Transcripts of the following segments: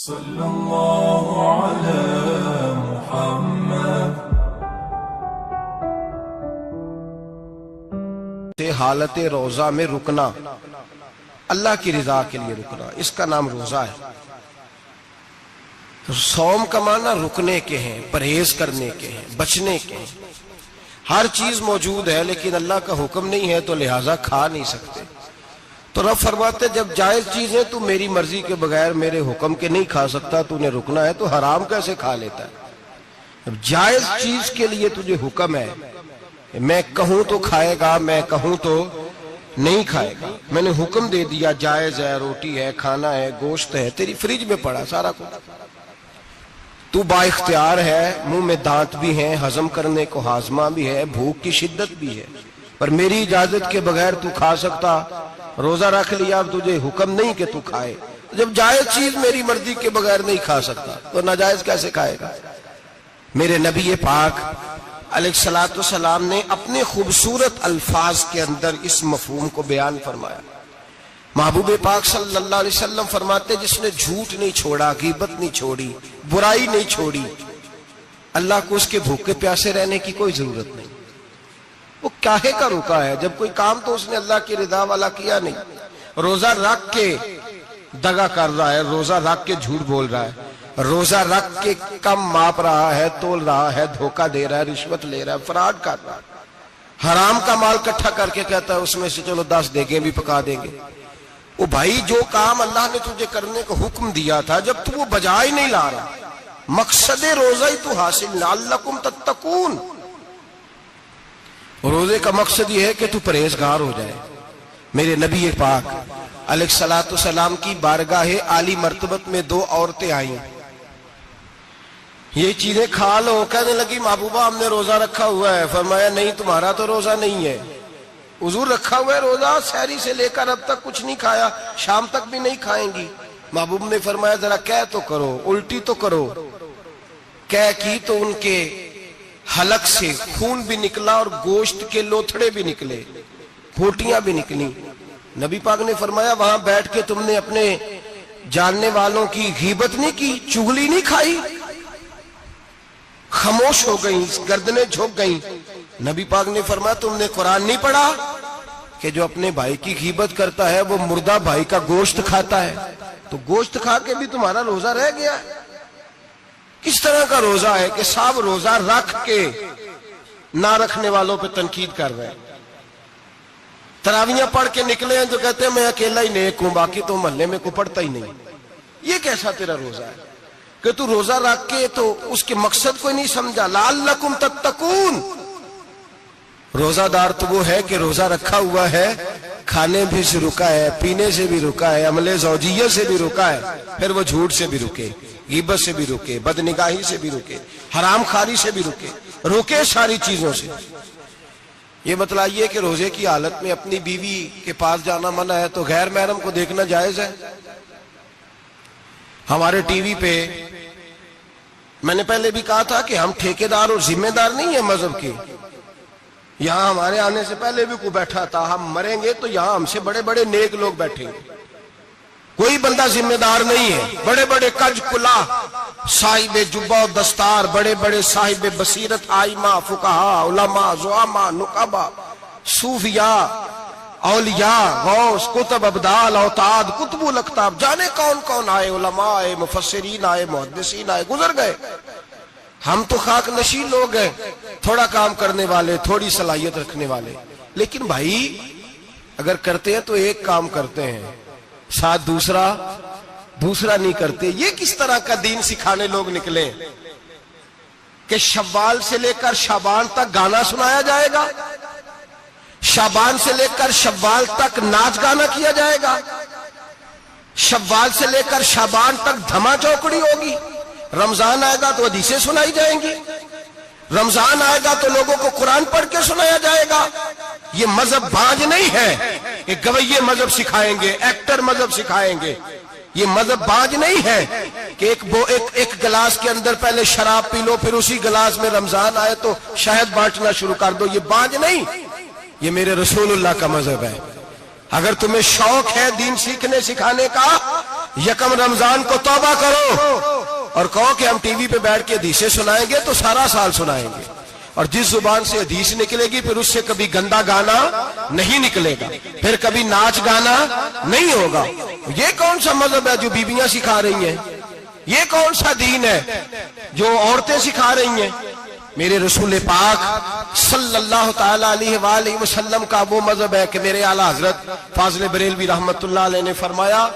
صلی اللہ علی محمد۔ حالت روزہ میں رکنا، اللہ کی رضا کے لیے رکنا، اس کا نام روزہ ہے۔ صوم کا معنی رکنے کے ہیں، پرہیز کرنے کے ہیں، بچنے کے ہیں۔ ہر چیز موجود ہے لیکن اللہ کا حکم نہیں ہے تو لہٰذا کھا نہیں سکتے۔ تو رب فرماتے جب جائز چیز ہے تو میری مرضی کے بغیر میرے حکم کے نہیں کھا سکتا، تو نے رکنا ہے تو حرام کیسے کھا لیتا ہے؟ اب جائز چیز کے لیے تجھے حکم ہے، میں کہوں تو کھائے گا، میں کہوں تو نہیں کھائے گا۔ میں نے حکم دے دیا جائز ہے، روٹی ہے، کھانا ہے، گوشت ہے، تیری فریج میں پڑا سارا کچھ، تو با اختیار ہے، منہ میں دانت بھی ہیں، ہضم کرنے کو ہاضمہ بھی ہے، بھوک کی شدت بھی ہے، پر میری اجازت کے بغیر تو کھا سکتا؟ روزہ رکھ لیا، اب تجھے حکم نہیں کہ تو کھائے۔ جب جائز چیز میری مرضی کے بغیر نہیں کھا سکتا تو ناجائز کیسے کھائے گا؟ میرے نبی پاک علیہ السلام نے اپنے خوبصورت الفاظ کے اندر اس مفہوم کو بیان فرمایا۔ محبوب پاک صلی اللہ علیہ وسلم فرماتے جس نے جھوٹ نہیں چھوڑا، غیبت نہیں چھوڑی، برائی نہیں چھوڑی، اللہ کو اس کے بھوکے پیاسے رہنے کی کوئی ضرورت نہیں۔ وہ کاہے کا رکا ہے؟ جب کوئی کام تو اس نے اللہ کی رضا والا کیا نہیں۔ روزہ رکھ کے دغا کر رہا ہے، روزہ رکھ کے جھوٹ بول رہا ہے، روزہ رکھ کے کم ماپ رہا ہے، تول رہا ہے، دھوکہ دے رہا ہے، رشوت لے رہا ہے، فراڈ کر رہا ہے، حرام کا مال اکٹھا کر کے کہتا ہے اس میں سے چلو 10 دیگیں بھی پکا دیں گے۔ وہ بھائی جو کام اللہ نے تجھے کرنے کو حکم دیا تھا جب تو وہ بجا ہی نہیں لا رہا، مقصد روزہ ہی تو حاصل لعلکم تتقون۔ روزے کا مقصد یہ ہے کہ تو پرہیزگار ہو جائے۔ میرے نبی پاک علیہ السلام کی بارگاہ عالی مرتبت میں 2 عورتیں آئیں، یہ چیزیں کھا لو، کہنے لگی محبوبہ ہم نے روزہ رکھا ہوا ہے۔ فرمایا نہیں، تمہارا تو روزہ نہیں ہے، حضور رکھا ہوا ہے روزہ، سحری سے لے کر اب تک کچھ نہیں کھایا، شام تک بھی نہیں کھائیں گی۔ محبوب نے فرمایا ذرا کہہ تو کرو، الٹی تو کرو۔ کہہ کی تو ان کے حلق سے خون بھی نکلا اور گوشت کے لوتھڑے بھی نکلے، پھوٹیاں بھی نکلی۔ نبی پاک نے فرمایا وہاں بیٹھ کے تم نے اپنے جاننے والوں کی غیبت نہیں کی، چغلی نہیں کھائی؟ خاموش ہو گئیں، گردنیں جھک گئیں۔ نبی پاک نے فرمایا تم نے قرآن نہیں پڑھا کہ جو اپنے بھائی کی غیبت کرتا ہے وہ مردہ بھائی کا گوشت کھاتا ہے؟ تو گوشت کھا کے بھی تمہارا روزہ رہ گیا ہے۔ کس طرح کا روزہ ہے کہ صاحب روزہ رکھ کے نہ رکھنے والوں پہ تنقید کر رہے ہیں؟ تراویحاں پڑھ کے نکلے ہیں جو کہتے ہیں میں اکیلا ہی نیک ہوں، باقی تو محلے میں کوئی پڑھتا ہی نہیں۔ یہ کیسا تیرا روزہ ہے کہ تو روزہ رکھ کے تو اس کے مقصد کو نہیں سمجھا؟ لعلکم تتقون۔ روزہ دار تو وہ ہے کہ روزہ رکھا ہوا ہے، کھانے بھی سے رکا ہے، پینے سے بھی رکا ہے، عمل زوجیہ سے بھی رکا ہے، پھر وہ جھوٹ سے بھی رکے، غیبت سے بھی رکے، بدنگاہی سے بھی رکے، حرام خواری سے بھی رکے ساری چیزوں سے۔ یہ بتلائیے کہ روزے کی حالت میں اپنی بیوی کے پاس جانا منع ہے تو غیر محرم کو دیکھنا جائز ہے؟ ہمارے ٹی وی پہ میں نے پہلے بھی کہا تھا کہ ہم ٹھیکیدار اور ذمہ دار نہیں ہیں مذہب کے۔ یہاں ہمارے آنے سے پہلے بھی کوئی بیٹھا تھا، ہم مریں گے تو یہاں ہم سے بڑے بڑے نیک لوگ بیٹھیں گے، کوئی بندہ ذمہ دار نہیں ہے۔ بڑے بڑے کج کلا، صاحب جبہ و دستار، بڑے بڑے صاحب بصیرت، آئمہ، فقہا، علماء، زعماء، نقبہ، صوفیاء، اولیاء، غوث، کتب، ابدال، اوتاد، کتب الاقطاب، جانے کون کون آئے، علماء آئے، مفسرین آئے، محدثین آئے، گزر گئے۔ ہم تو خاک نشین لوگ ہیں، تھوڑا کام کرنے والے، تھوڑی صلاحیت رکھنے والے۔ لیکن بھائی اگر کرتے ہیں تو ایک کام کرتے ہیں، ساتھ دوسرا نہیں کرتے۔ یہ کس طرح کا دین سکھانے لوگ نکلے کہ شوال سے لے کر شعبان تک گانا سنایا جائے گا، شعبان سے لے کر شوال تک ناچ گانا کیا جائے گا، شوال سے لے کر شعبان تک دھما چوکڑی ہوگی، رمضان آئے گا تو حدیثیں سنائی جائیں گی، رمضان آئے گا تو لوگوں کو قرآن پڑھ کے سنایا جائے گا۔ یہ مذہب بانج نہیں ہے کہ گویے مذہب سکھائیں گے، ایکٹر مذہب سکھائیں گے۔ یہ مذہب بانج نہیں ہے کہ ایک گلاس کے اندر پہلے شراب پی لو پھر اسی گلاس میں رمضان آئے تو شہد بانٹنا شروع کر دو۔ یہ بانج نہیں، یہ میرے رسول اللہ کا مذہب ہے۔ اگر تمہیں شوق ہے دین سیکھنے سکھانے کا یکم رمضان کو توبہ کرو اور کہو کہ ہم ٹی وی پہ بیٹھ کے حدیثیں سنائیں گے تو سارا سال سنائیں گے، اور جس زبان سے حدیث نکلے گی پھر اس سے کبھی گندا گانا نہیں نکلے گا، پھر کبھی ناچ گانا نہیں ہوگا۔ یہ کون سا مذہب ہے جو بیویاں سکھا رہی ہیں؟ یہ کون سا دین ہے جو عورتیں سکھا رہی ہیں؟ میرے رسول پاک صلی اللہ تعالی علیہ وآلہ وسلم کا وہ مذہب ہے کہ میرے اعلیٰ حضرت فاضل بریلوی رحمت اللہ علیہ نے فرمایا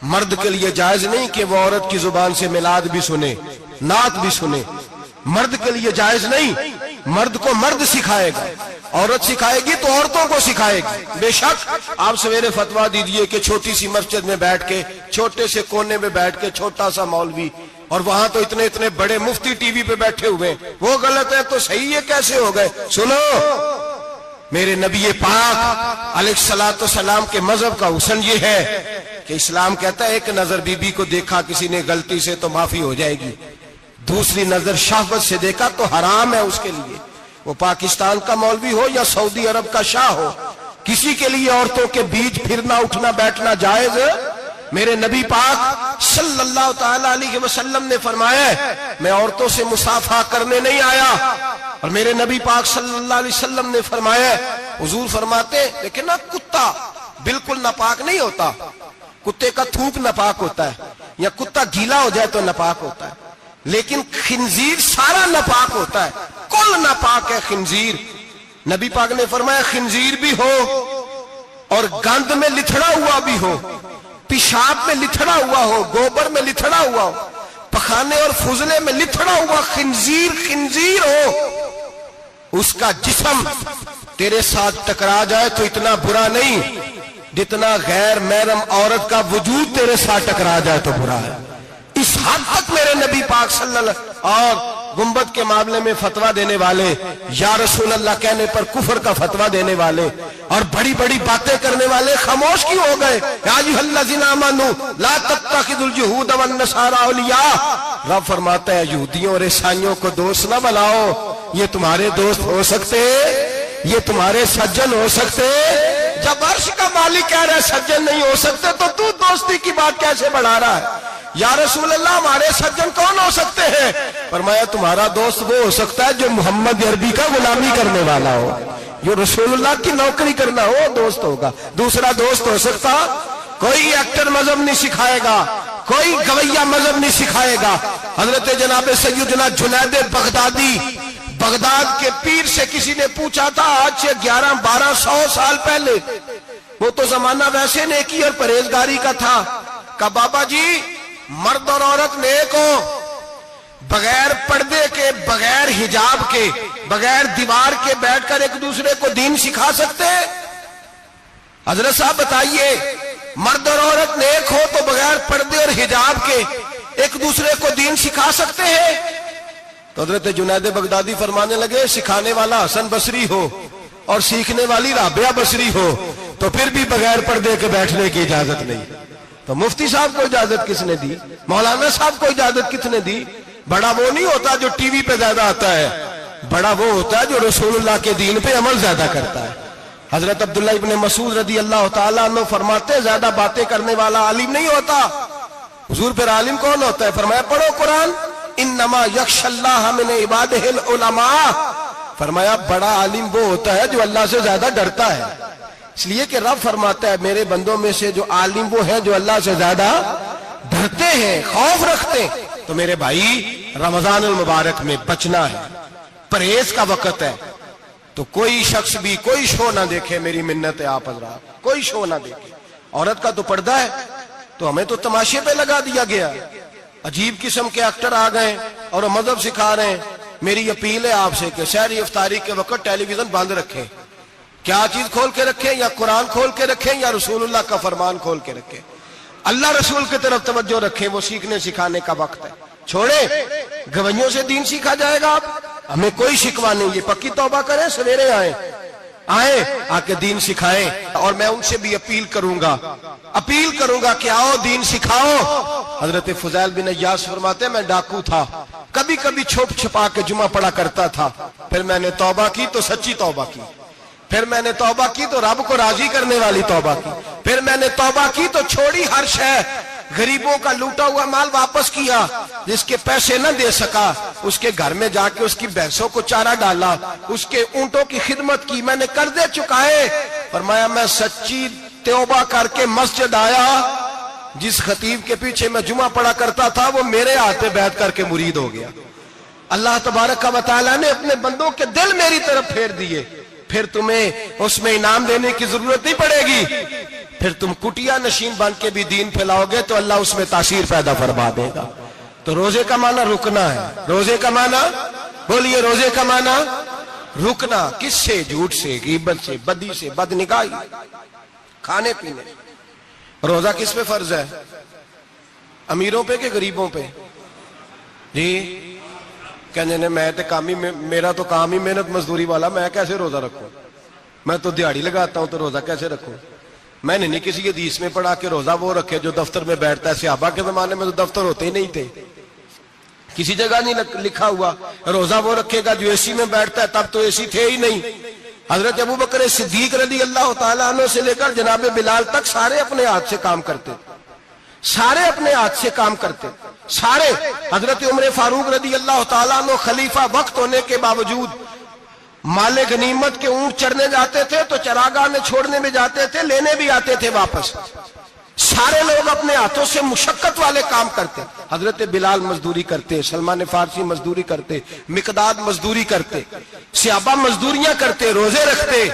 مرد کے لیے جائز نہیں کہ وہ عورت کی زبان سے میلاد بھی سنے، نعت بھی سنے، مرد کے لیے جائز نہیں، مرد کو مرد سکھائے گا، عورت سکھائے گی تو عورتوں کو سکھائے گی۔ بے شک آپ سویرے فتویٰ دیجئے کہ چھوٹی سی مسجد میں بیٹھ کے، چھوٹے سے کونے میں بیٹھ کے چھوٹا سا مولوی، اور وہاں تو اتنے بڑے مفتی ٹی وی پہ بیٹھے ہوئے، وہ غلط ہے تو صحیح ہے کیسے ہو گئے؟ سنو، میرے نبی پاک علیہ الصلوۃ والسلام کے مذہب کا حسن یہ ہے کہ اسلام کہتا ہے ایک نظر بی بی کو دیکھا کسی نے غلطی سے تو معافی ہو جائے گی، دوسری نظر شہوت سے دیکھا تو حرام ہے اس کے لیے، وہ پاکستان کا مولوی ہو یا سعودی عرب کا شاہ ہو، کسی کے لیے عورتوں کے بیچ پھرنا اٹھنا بیٹھنا جائز ہے۔ میرے نبی پاک صلی اللہ تعالی علیہ وسلم نے فرمایا میں عورتوں سے مصافحہ کرنے نہیں آیا، اور میرے نبی پاک صلی اللہ علیہ وسلم نے فرمایا، حضور فرماتے لیکن نا کتا بالکل ناپاک نہیں ہوتا، کتے کا تھوک ناپاک ہوتا ہے یا کتا گیلا ہو جائے تو ناپاک ہوتا ہے، لیکن خنزیر سارا ناپاک ہوتا ہے، کل ناپاک ہے خنزیر۔ نبی پاک نے فرمایا خنزیر بھی ہو اور گند میں لتھڑا ہوا بھی ہو، پیشاب میں لتھڑا ہوا ہو، گوبر میں لتھڑا ہوا ہو، پخانے اور فضلے میں لتھڑا ہوا خنزیر ہو، اس کا جسم تیرے ساتھ ٹکرا جائے تو اتنا برا نہیں جتنا غیر محرم عورت کا وجود تیرے ساتھ ٹکرا جائے تو برا ہے۔ اس حد تک میرے نبی پاک صلی اللہ علیہ وسلم اور گنبد کے معاملے میں فتویٰ دینے والے، یا رسول اللہ کہنے پر کفر کا فتویٰ دینے والے اور بڑی بڑی باتیں کرنے والے خاموش کیوں ہو گئے؟ یا ایھا الذین آمنوا لا تتخذوا اليہود والنصارى اولیاء، رب فرماتا ہے یہودیوں اور عیسائیوں کو دوست نہ بناؤ، یہ تمہارے دوست ہو سکتے، یہ تمہارے سجن ہو سکتے؟ جب عرش کا مالک کہہ رہا ہے سجن نہیں ہو سکتے تو دوستی کی بات کیسے بڑھا رہا ہے؟ یا رسول اللہ ہمارے سجن کون ہو سکتے ہیں؟ فرمایا تمہارا دوست وہ ہو سکتا ہے جو محمد عربی کا غلامی کرنے والا ہو، جو رسول اللہ کی نوکری کرنا ہو دوست ہوگا، دوسرا دوست ہو سکتا؟ کوئی ایکٹر مذہب نہیں سکھائے گا، کوئی گویہ مذہب نہیں سکھائے گا۔ حضرت جناب سیدنا جنید بغدادی، بغداد کے پیر سے کسی نے پوچھا تھا آج سے 1100-1200 سال پہلے، وہ تو زمانہ ویسے نیکی اور پرہیزگاری کا تھا، کہا بابا جی مرد اور عورت نیک ہو، بغیر پردے کے، بغیر حجاب کے، بغیر دیوار کے بیٹھ کر ایک دوسرے کو دین سکھا سکتے؟ حضرت صاحب بتائیے، مرد اور عورت نیک ہو تو بغیر پردے اور حجاب کے ایک دوسرے کو دین سکھا سکتے ہیں؟ تو حضرت جنید بغدادی فرمانے لگے سکھانے والا حسن بصری ہو اور سیکھنے والی رابعہ بصری ہو تو پھر بھی بغیر پردے کے بیٹھنے کی اجازت نہیں۔ تو مفتی صاحب کو اجازت کس نے دی؟ مولانا صاحب کو اجازت کس نے دی؟ بڑا وہ نہیں ہوتا جو ٹی وی پہ زیادہ آتا ہے، بڑا وہ ہوتا ہے جو رسول اللہ کے دین پہ عمل زیادہ کرتا ہے۔ حضرت عبداللہ ابن مسعود رضی اللہ تعالیٰ عنہ فرماتے زیادہ باتیں کرنے والا عالم نہیں ہوتا۔ حضور پھر عالم کون ہوتا ہے؟ فرمایا پڑھو قرآن، انما یخشی اللہ من عبادہ العلماء، فرمایا بڑا عالم وہ ہوتا ہے جو اللہ سے زیادہ ڈرتا ہے، اس لیے کہ رب فرماتا ہے میرے بندوں میں سے جو عالم وہ ہیں جو اللہ سے زیادہ ڈرتے ہیں، خوف رکھتے ہیں۔ تو میرے بھائی رمضان المبارک میں بچنا ہے، پرہیز کا وقت ہے، تو کوئی شخص بھی کوئی شو نہ دیکھے، میری منت ہے آپ حضرات، کوئی شو نہ دیکھے۔ عورت کا تو پردہ ہے تو ہمیں تو تماشے پہ لگا دیا گیا، عجیب قسم کے ایکٹر آ گئے اور وہ مذہب سکھا رہے ہیں۔ میری اپیل ہے آپ سے کہ سحری افطاری کے وقت ٹیلی ویژن بند رکھیں، کیا چیز کھول کے رکھیں؟ یا قرآن کھول کے رکھیں یا رسول اللہ کا فرمان کھول کے رکھیں، اللہ رسول کی طرف توجہ رکھیں، وہ سیکھنے سکھانے کا وقت ہے۔ چھوڑے گویوں سے دین سیکھا جائے گا، ہمیں کوئی شکوہ نہیں، یہ پکی توبہ کریں، سویرے آئیں آ کے دین سکھائیں، اور میں ان سے بھی اپیل کروں گا کہ آؤ دین سکھاؤ۔ حضرت فضیل بن عیاض فرماتے ہیں میں ڈاکو تھا، کبھی کبھی چھپ چھپا کے جمعہ پڑھا کرتا تھا، پھر میں نے توبہ کی تو سچی توبہ کی، پھر میں نے توبہ کی تو رب کو راضی کرنے والی توبہ کی، پھر میں نے توبہ کی تو چھوڑی ہر شے غریبوں کا لوٹا ہوا مال واپس کیا، جس کے پیسے نہ دے سکا اس کے گھر میں جا کے اس کی بھینسوں کو چارہ ڈالا، اس کے اونٹوں کی خدمت کی، میں نے قرضے چکائے۔ فرمایا میں سچی توبہ کر کے مسجد آیا، جس خطیب کے پیچھے میں جمعہ پڑھا کرتا تھا وہ میرے ہاتھ پہ بیعت کر کے مرید ہو گیا۔ اللہ تبارک و تعالیٰ نے اپنے بندوں کے دل میری طرف پھیر دیے، پھر تمہیں اس میں انعام دینے کی ضرورت نہیں پڑے گی، پھر تم کٹیا نشین بن کے بھی دین پھیلاؤ گے تو اللہ اس میں تاثیر پیدا فرما دے گا۔ تو روزے کا معنی رکنا ہے، روزے کا معنی بولیے، روزے کا معنی رکنا، کس سے؟ جھوٹ سے، غیبت سے، بدی سے، بدنگاہی، کھانے پینے۔ روزہ کس پہ فرض ہے؟ امیروں پہ کہ غریبوں پہ؟ جی کہنے نے میرا تو کام ہی محنت مزدوری والا، میں کیسے روزہ رکھوں؟ میں تو دیہڑی لگاتا ہوں تو روزہ کیسے رکھوں؟ میں نے نہیں کسی حدیث میں پڑھا کہ روزہ وہ رکھے جو دفتر میں بیٹھتا ہے۔ صحابہ کے زمانے میں تو دفتر ہوتے ہی نہیں تھے، کسی جگہ نہیں لکھا ہوا روزہ وہ رکھے گا جو اے سی میں بیٹھتا ہے، تب تو اے سی تھے ہی نہیں۔ حضرت ابوبکر صدیق رضی اللہ تعالیٰ عنہ سے لے کر جناب بلال تک سارے اپنے ہاتھ سے کام کرتے، سارے اپنے ہاتھ سے کام کرتے، سارے۔ حضرت عمر فاروق رضی اللہ تعالیٰ عنہ خلیفہ وقت ہونے کے باوجود مال غنیمت کے اونٹ چرنے جاتے تھے تو چراگاہ میں چھوڑنے میں جاتے تھے، لینے بھی آتے تھے واپس۔ سارے لوگ اپنے ہاتھوں سے مشقت والے کام کرتے، حضرت بلال مزدوری کرتے، سلمان فارسی مزدوری کرتے، مقداد مزدوری کرتے، صحابہ مزدوریاں کرتے، روزے رکھتے۔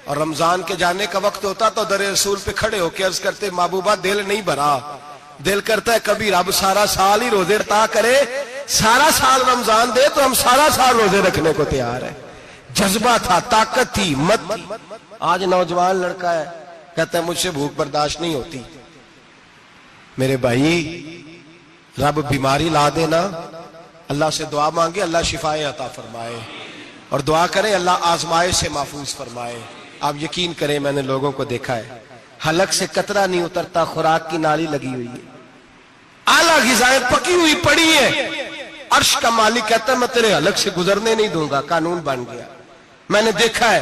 اور رمضان کے جانے کا وقت ہوتا تو در رسول پہ کھڑے ہو کے عرض کرتے محبوبہ دل نہیں بھرا، دل کرتا ہے کبھی رب سارا سال ہی روزے عطا کرے، سارا سال رمضان دے تو ہم سارا سال روزے رکھنے کو تیار ہیں۔ جذبہ تھا، طاقت تھی، ہمت تھی۔ آج نوجوان لڑکا ہے کہتا ہے مجھ سے بھوک برداشت نہیں ہوتی۔ میرے بھائی رب بیماری لا دینا، اللہ سے دعا مانگے اللہ شفائیں عطا فرمائے، اور دعا کریں اللہ آزمائش سے محفوظ فرمائے۔ آپ یقین کریں میں نے لوگوں کو دیکھا ہے حلق سے قطرہ نہیں اترتا، خوراک کی نالی لگی ہوئی ہے، اعلیٰ غذائیں پکی ہوئی پڑی ہیں، عرش کا مالک کہتا ہے میں تیرے حلق سے گزرنے نہیں دوں گا، قانون بن گیا۔ میں نے دیکھا ہے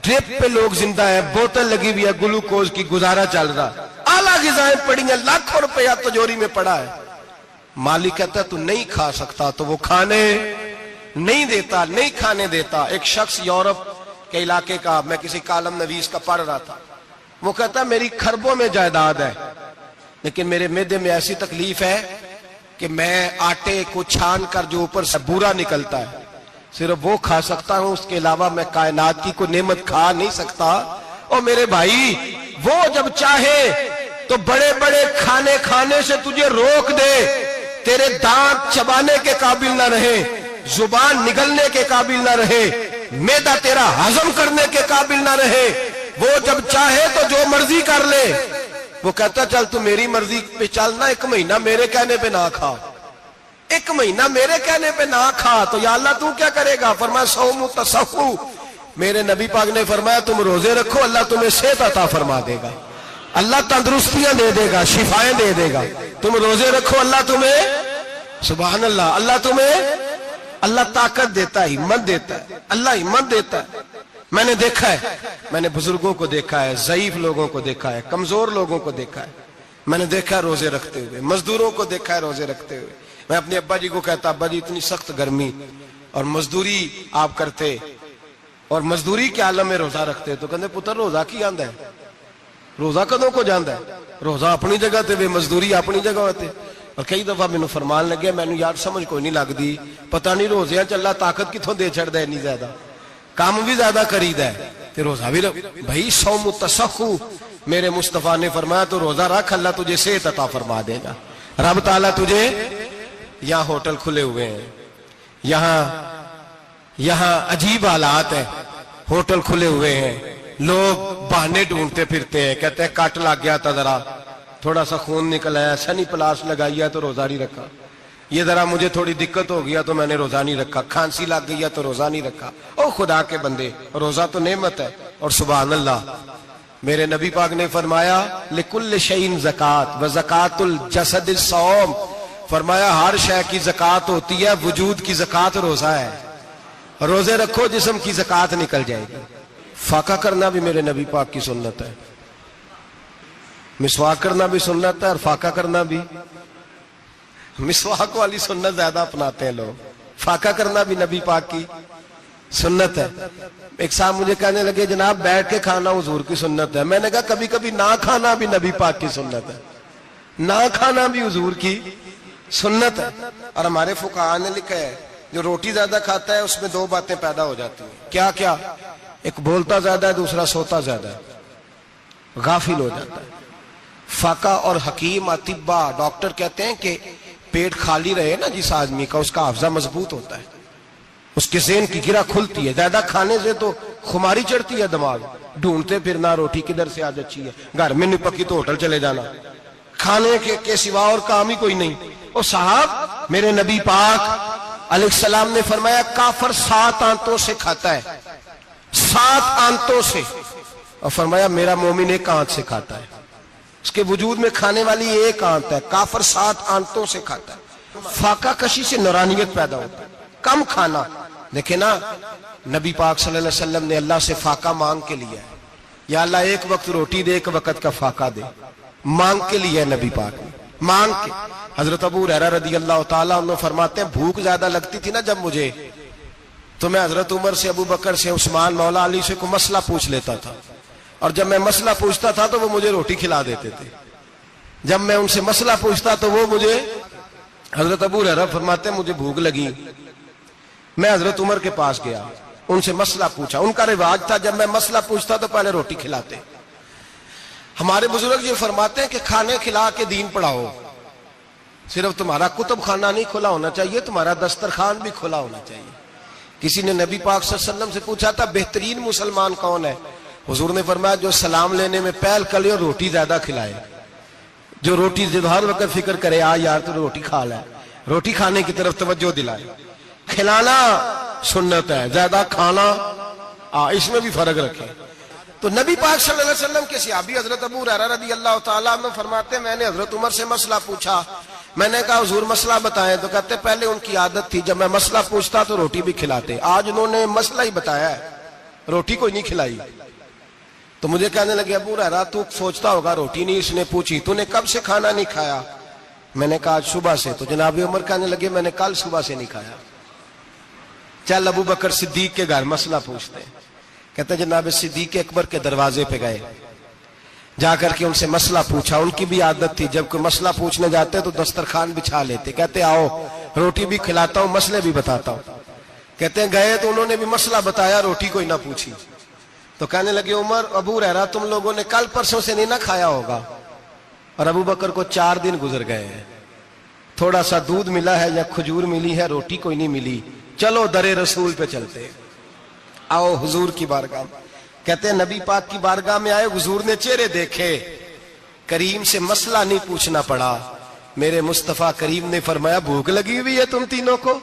ڈرپ پہ لوگ زندہ ہیں، بوتل لگی ہوئی ہے گلوکوز کی، گزارا چل رہا، اعلیٰ غذائیں پڑی ہیں، لاکھوں روپیہ تجوری میں پڑا ہے۔ مالک کہتا ہے تو نہیں کھا سکتا، تو وہ کھانے نہیں دیتا، نہیں کھانے دیتا۔ ایک شخص یورپ کے علاقے کا، میں کسی کالم نویس کا پڑھ رہا تھا، وہ کہتا ہے میری خربوں میں جائیداد ہے لیکن میرے معدے میں ایسی تکلیف ہے کہ میں آٹے کو چھان کر جو اوپر سے بورا نکلتا ہے صرف وہ کھا سکتا ہوں، اس کے علاوہ میں کائنات کی کوئی نعمت کھا نہیں سکتا۔ اور میرے بھائی وہ جب چاہے تو بڑے بڑے کھانے کھانے سے تجھے روک دے، تیرے دانت چبانے کے قابل نہ رہے، زبان نگلنے کے قابل نہ رہے، معدہ تیرا ہضم کرنے کے قابل نہ رہے، وہ جب چاہے تو جو مرضی کر لے۔ وہ کہتا چل تو میری مرضی پہ چلنا، ایک مہینہ میرے کہنے پہ نہ کھا، ایک مہینہ میرے کہنے پہ نہ کھا، تو یا اللہ تو کیا کرے گا؟ فرمایا صوم تصحو، میرے نبی پاک نے فرمایا تم روزے رکھو اللہ تمہیں صحت عطا فرما دے گا، اللہ تندرستیاں دے دے گا، شفائیں دے دے گا۔ تم روزے رکھو اللہ تمہیں، سبحان اللہ، اللہ تمہیں، اللہ طاقت دیتا ہے، ہمت دیتا ہے، اللہ ہمت دیتا ہے۔ میں نے دیکھا ہے، میں نے بزرگوں کو دیکھا ہے، ضعیف لوگوں کو دیکھا ہے، کمزور لوگوں کو دیکھا ہے، میں نے دیکھا ہے روزے رکھتے ہوئے، مزدوروں کو دیکھا ہے روزے رکھتے ہوئے۔ میں اپنے ابا جی کو کہتا ابا جی اتنی سخت گرمی اور مزدوری آپ کرتے اور مزدوری کے عالم میں روزہ رکھتے، تو کہتے پتر روزہ کی آندا ہے، روزہ کدوں کو جاندا ہے، روزہ اپنی جگہ تے وے مزدوری اپنی جگہ ہوتے۔ اور کئی دفعہ مینوں فرمان لگے، مینوں یار سمجھ کوئی نہیں لگدی، پتہ نہیں روزیاں چ اللہ طاقت کتھوں دے چھڑدا ہے اتنی زیادہ، کام بھی زیادہ کریدا ہے تے روزہ بھی بھائی صوم تصحو، میرے مصطفیٰ نے فرمایا تو روزہ رکھ اللہ تجھے صحت عطا فرما دے گا۔ رب تعالیٰ تجھے، یہاں ہوٹل کھلے ہوئے ہیں، یہاں عجیب حالات ہیں، ہوٹل کھلے ہوئے ہیں، لوگ بہانے ڈھونڈتے پھرتے ہیں، کہتے ہیں کٹ لگ گیا تھا ذرا، تھوڑا سا خون نکل آیا، سنی پلاس لگائی ہے تو روزہ نہیں رکھا، یہ ذرا مجھے تھوڑی دقت ہو گیا تو میں نے روزہ نہیں رکھا، کھانسی لگ گئی ہے تو روزہ نہیں رکھا۔ او خدا کے بندے، روزہ تو نعمت ہے۔ اور سبحان اللہ، میرے نبی پاک نے فرمایا لکل شیء زکات و زکات الجسد الصوم، فرمایا ہر شے کی زکات ہوتی ہے، وجود کی زکات روزہ ہے، روزے رکھو جسم کی زکات نکل جائے گی۔ فاقہ کرنا بھی میرے نبی پاک کی سنت ہے، مسواک کرنا بھی سنت ہے اور فاقہ کرنا بھی. مسواک والی سنت زیادہ اپناتے ہیں لوگ, فاقہ کرنا بھی نبی پاک کی سنت ہے. ایک صاحب مجھے کہنے لگے جناب بیٹھ کے کھانا حضور کی سنت ہے. میں نے کہا کبھی کبھی نہ کھانا بھی نبی پاک کی سنت ہے, نہ کھانا بھی حضور کی سنت ہے. اور ہمارے فقہاء نے لکھا ہے جو روٹی زیادہ کھاتا ہے اس میں دو باتیں پیدا ہو جاتی ہیں. کیا کیا؟ ایک بولتا زیادہ ہے, دوسرا سوتا زیادہ ہے, غافل ہو جاتا ہے. فاقہ اور حکیم اطباء ڈاکٹر کہتے ہیں کہ پیٹ خالی رہے نا جس آدمی کا, اس کا حافظہ مضبوط ہوتا ہے, اس کے ذہن کی گرہ کھلتی ہے. زیادہ کھانے سے تو خماری چڑھتی ہے, دماغ ڈھونڈتے پھرنا روٹی کدھر سے آج اچھی ہے, گھر میں نہیں پکی تو ہوٹل چلے جانا, کھانے کے سوا اور کام ہی کوئی نہیں. اور صاحب میرے نبی پاک علیہ السلام نے فرمایا کافر 7 آنتوں سے کھاتا ہے, 7 آنتوں سے, اور فرمایا میرا مومن 1 آنت سے کھاتا ہے. اس کے وجود میں کھانے والی 1 آنت ہے, کافر 7 آنتوں سے کھاتا ہے. فاقہ کشی سے نورانیت پیدا ہوتا ہے, کم کھانا. دیکھیں نا نبی پاک صلی اللہ علیہ وسلم نے اللہ سے فاقہ مانگ کے لیا ہے, یا اللہ 1 وقت روٹی دے, 1 وقت کا فاقہ دے, مانگ کے لیا ہے نبی پاک نے, مانگ کے. حضرت ابو ہریرہ رضی اللہ تعالیٰ عنہ فرماتے ہیں بھوک زیادہ لگتی تھی نا جب مجھے, تو میں حضرت عمر سے, ابو بکر سے, عثمان, مولا علی سے کوئی مسئلہ پوچھ لیتا تھا, اور جب میں مسئلہ پوچھتا تھا تو وہ مجھے روٹی کھلا دیتے تھے. جب میں ان سے مسئلہ پوچھتا تو وہ مجھے, حضرت ابو ہریرہ فرماتے ہیں مجھے بھوک لگی, میں حضرت عمر کے پاس گیا, ان سے مسئلہ پوچھا. ان کا رواج تھا جب میں مسئلہ پوچھتا تو پہلے روٹی کھلاتے. ہمارے بزرگ یہ فرماتے ہیں کہ کھانے کھلا کے دین پڑھاؤ. صرف تمہارا کتب خانہ نہیں کھلا ہونا چاہیے, تمہارا دسترخوان بھی کھلا ہونا چاہیے. کسی نے نبی پاک صلی اللہ علیہ وسلم سے پوچھا تھا بہترین مسلمان کون ہے؟ حضور نے فرمایا جو سلام لینے میں پہل کرے اور روٹی زیادہ کھلائے. جو روٹی ہر وقت فکر کرے یار تو روٹی کھا لے, روٹی کھانے کی طرف توجہ دلائے. کھلانا سنت ہے, زیادہ کھانا اس میں بھی فرق رکھے. تو نبی پاک صلی اللہ علیہ وسلم کے صحابی حضرت ابو ہریرہ رضی اللہ تعالیٰ عنہ فرماتے ہیں میں نے حضرت عمر سے مسئلہ پوچھا. میں نے کہا حضور مسئلہ بتائیں, تو کہتے پہلے ان کی عادت تھی جب میں مسئلہ پوچھتا تو روٹی بھی کھلاتے. آج انہوں نے مسئلہ ہی بتایا ہے, روٹی کوئی نہیں کھلائی. تو مجھے کہنے لگے ابو ہریرہ تو سوچتا ہوگا روٹی نہیں اس نے پوچھی, تو نے کب سے کھانا نہیں کھایا؟ میں نے کہا آج صبح سے. تو جناب عمر کہنے لگے میں نے کل صبح سے نہیں کھایا. چل ابو بکر صدیق کے گھر مسئلہ پوچھتے ہیں. کہتے ہیں جناب صدیق اکبر کے دروازے پہ گئے, جا کر کے ان سے مسئلہ پوچھا. ان کی بھی عادت تھی جب کوئی مسئلہ پوچھنے جاتے تو دسترخوان بچھا لیتے, کہتے آؤ روٹی بھی کھلاتا ہوں مسئلے بھی بتاتا ہوں. کہتے ہیں گئے تو انہوں نے بھی مسئلہ بتایا, روٹی کوئی نہ پوچھی. تو کہنے لگے عمر ابو ہریرہ تم لوگوں نے کل پرسوں سے نہیں نہ کھایا ہوگا. اور ابو بکر کو 4 دن گزر گئے ہیں, تھوڑا سا دودھ ملا ہے یا کھجور ملی ہے, روٹی کوئی نہیں ملی. چلو در رسول پہ چلتے, آؤ حضور کی بارگاہ. کہتے ہیں نبی پاک کی بارگاہ میں آئے, حضور نے چہرے دیکھے, کریم سے مسئلہ نہیں پوچھنا پڑا. میرے مصطفیٰ کریم نے فرمایا بھوک لگی ہوئی ہے تم تینوں کو,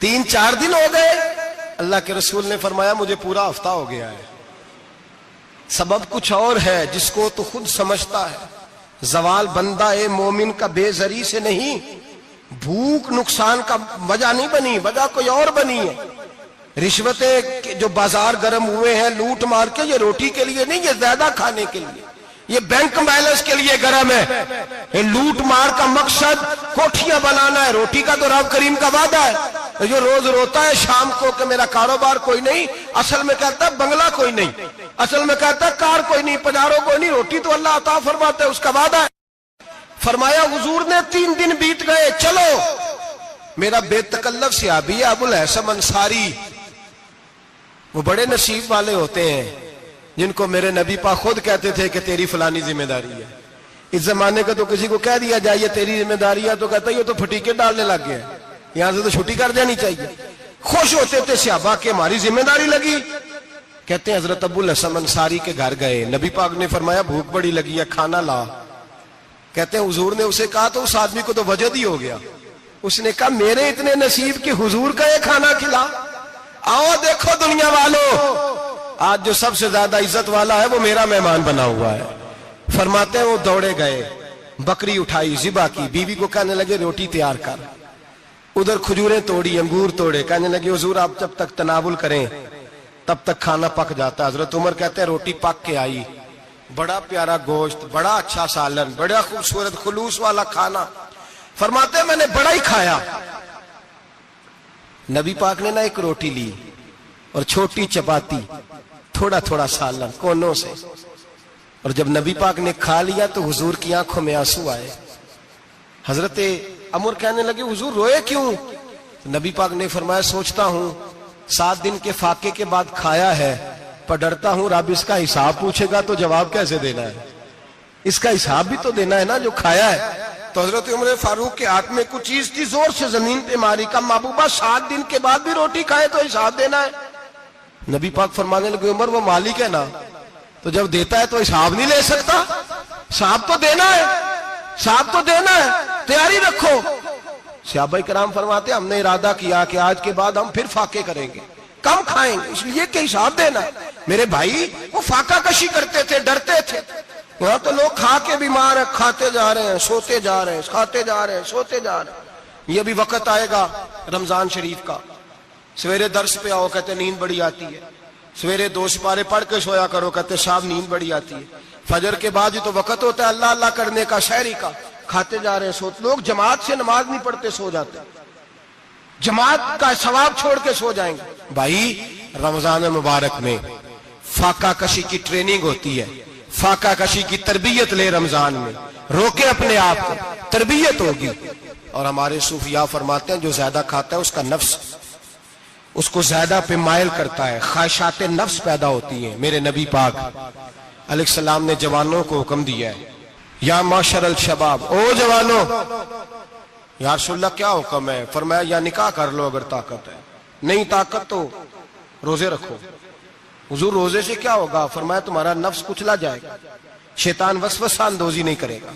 3-4 دن ہو گئے. اللہ کے رسول نے فرمایا مجھے پورا ہفتہ ہو گیا ہے. سبب کچھ اور ہے جس کو تو خود سمجھتا ہے. زوال بندہ مومن کا بے زری سے نہیں, بھوک نقصان کا وجہ نہیں بنی, وجہ کوئی اور بنی ہے. رشوتیں جو بازار گرم ہوئے ہیں لوٹ مار کے, یہ روٹی کے لیے نہیں, یہ زیادہ کھانے کے لیے, یہ بینک بیلنس کے لیے گرم ہے. یہ لوٹ مار کا مقصد کوٹھیاں بنانا ہے, روٹی کا تو رب کریم کا وعدہ ہے. جو روز روتا ہے شام کو کہ میرا کاروبار کوئی نہیں, اصل میں کہتا ہے بنگلہ کوئی نہیں, اصل میں کہتا ہے کار کوئی نہیں, پجارو کوئی نہیں, روٹی تو اللہ عطا فرماتا ہے, اس کا وعدہ ہے. فرمایا حضور نے 3 دن بیت گئے, چلو. میرا بے تکلف صحابی ابو الحسن انصاری, وہ بڑے نصیب والے ہوتے ہیں جن کو میرے نبی پاک خود کہتے تھے کہ تیری فلانی ذمہ داری ہے. اس زمانے کا تو کسی کو کہہ دیا جائے یہ تیری ذمہ داری ہے تو کہتا ہے یہ تو پھٹیکے ڈالنے لگ گیا, یہاں سے تو چھٹی کر دینی چاہیے. خوش ہوتے تھے صحابہ کہ ہماری ذمہ داری لگی. کہتے ہیں حضرت ابو الحسن انصاری کے گھر گئے, نبی پاک نے فرمایا بھوک بڑی لگی ہے کھانا لا. کہتے ہیں حضور نے اسے کہا تو اس آدمی کو تو وجد ہی ہو گیا. اس نے کہا میرے اتنے نصیب کہ حضور کا یہ کھانا کھلا. آؤ دیکھو دنیا والو, آج جو سب سے زیادہ عزت والا ہے وہ میرا مہمان بنا ہوا ہے. فرماتے ہیں وہ دوڑے گئے, بکری اٹھائی, ذبح کی, بیوی کو کہنے لگے روٹی تیار کر. ادھر کھجوریں توڑی, انگور توڑے, کہنے لگے حضور آپ جب تک تناول کریں تب تک کھانا پک جاتا. حضرت عمر کہتے ہیں روٹی پک کے آئی, بڑا پیارا گوشت، بڑا اچھا سالن، بڑا خوبصورت خلوص والا کھانا. فرماتے ہیں میں نے بڑا ہی کھایا. نبی پاک نے نا ایک روٹی لی اور چھوٹی چپاتی، تھوڑا تھوڑا سالن کونوں سے، اور جب نبی پاک نے کھا لیا تو حضور کی آنکھوں میں آنسو آئے. حضرت عمر کہنے لگے حضور روئے کیوں؟ نبی پاک نے فرمایا سوچتا ہوں 7 دن کے فاقے کے بعد کھایا ہے، پر ڈرتا ہوں رب اس کا حساب پوچھے گا تو جواب کیسے دینا ہے، اس کا حساب بھی تو دینا ہے نا جو کھایا ہے. تو حضرت عمر فاروق کے ہاتھ میں کچھ چیز تھی، زور سے زمین پہ ماری، کہا محبوبہ 7 دن کے بعد بھی روٹی کھائے تو حساب دینا ہے. نبی پاک فرمانے لگے عمر وہ مالک ہے نا، تو جب دیتا ہے تو حساب نہیں لے سکتا، حساب تو دینا ہے، حساب تو دینا ہے، تیاری رکھو. صحابہ کرام فرماتے ہم نے ارادہ کیا کہ آج کے بعد ہم پھر فاقے کریں گے، کم کھائیں گے، اس لیے کہ حساب دینا ہے. میرے بھائی وہ فاقہ کشی کرتے تھے، ڈرتے تھے. یہاں تو لوگ کھا کے بیمار ہیں، کھاتے جا رہے ہیں، سوتے جا رہے ہیں، کھاتے جا رہے ہیں، سوتے جا رہے ہیں. یہ بھی وقت آئے گا رمضان شریف کا، سویرے درس پہ آؤ کہتے نیند بڑی آتی ہے، سویرے 2 سپارے پڑھ کے سویا کرو کہتے صاحب نیند بڑی آتی ہے. فجر کے بعد ہی تو وقت ہوتا ہے اللہ اللہ کرنے کا، شہری کا، کھاتے جا رہے ہیں، سوتے. لوگ جماعت سے نماز نہیں پڑھتے، سو جاتے، جماعت کا ثواب چھوڑ کے سو جائیں گے. بھائی رمضان مبارک میں فاقہ کشی کی ٹریننگ ہوتی ہے، فاقہ کشی کی تربیت لے، رمضان میں روکے اپنے آپ کو، تربیت ہوگی. اور ہمارے صوفیاء فرماتے ہیں جو زیادہ کھاتا ہے اس کا نفس اس کو زیادہ پہ مائل کرتا ہے، خواہشات نفس پیدا ہوتی ہیں. میرے نبی پاک علیہ السلام نے جوانوں کو حکم دیا ہے یا معاشر الشباب، او جوانوں. یا رسول اللہ کیا حکم ہے؟ فرمایا یا نکاح کر لو اگر طاقت ہے، نہیں طاقت تو روزے رکھو. حضور روزے سے کیا ہوگا؟ فرمایا تمہارا نفس کچلا جائے گا، شیطان وسوسہ اندوزی نہیں کرے گا.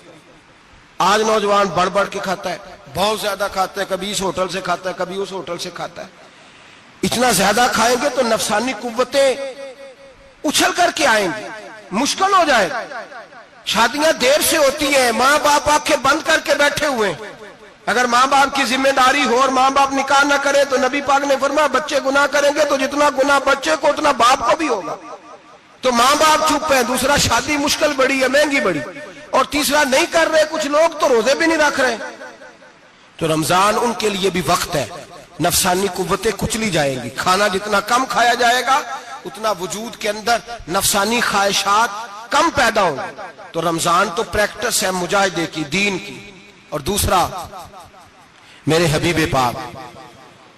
آج نوجوان بڑھ بڑھ کے کھاتا ہے، بہت زیادہ کھاتا ہے، کبھی اس ہوٹل سے کھاتا ہے، کبھی اس ہوٹل سے کھاتا ہے. اتنا زیادہ کھائیں گے تو نفسانی قوتیں اچھل کر کے آئیں گی، مشکل ہو جائے. شادیاں دیر سے ہوتی ہیں، ماں باپ آنکھیں بند کر کے بیٹھے ہوئے. اگر ماں باپ کی ذمہ داری ہو اور ماں باپ نکاح نہ کرے تو نبی پاک نے فرمایا بچے گناہ کریں گے تو جتنا گناہ بچے کو اتنا باپ کو بھی ہوگا. تو ماں باپ چپ ہیں. دوسرا شادی مشکل بڑی ہے، مہنگی بڑی. اور تیسرا نہیں کر رہے کچھ لوگ تو روزے بھی نہیں رکھ رہے. تو رمضان ان کے لیے بھی وقت ہے، نفسانی قوتیں کچلی جائیں گی. کھانا جتنا کم کھایا جائے گا اتنا وجود کے اندر نفسانی خواہشات کم پیدا ہوں گی. تو رمضان تو پریکٹس ہے مجاہدے کی، دین کی. اور دوسرا میرے حبیب پاک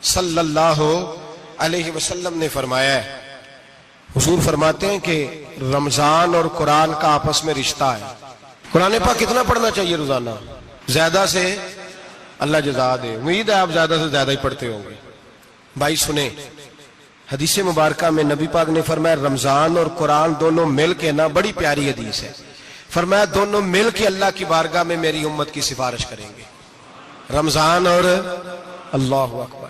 صلی اللہ علیہ وسلم نے فرمایا ہے، حضور فرماتے ہیں کہ رمضان اور قرآن کا آپس میں رشتہ ہے. قرآن پاک کتنا پڑھنا چاہیے روزانہ؟ زیادہ سے اللہ جزا دے. امید ہے آپ زیادہ سے زیادہ ہی پڑھتے ہوں گے. بھائی سنیں، حدیث مبارکہ میں نبی پاک نے فرمایا رمضان اور قرآن دونوں مل کے نا، بڑی پیاری حدیث ہے، فرمایا دونوں مل کے اللہ کی بارگاہ میں میری امت کی سفارش کریں گے. رمضان اور اللہ اکبر.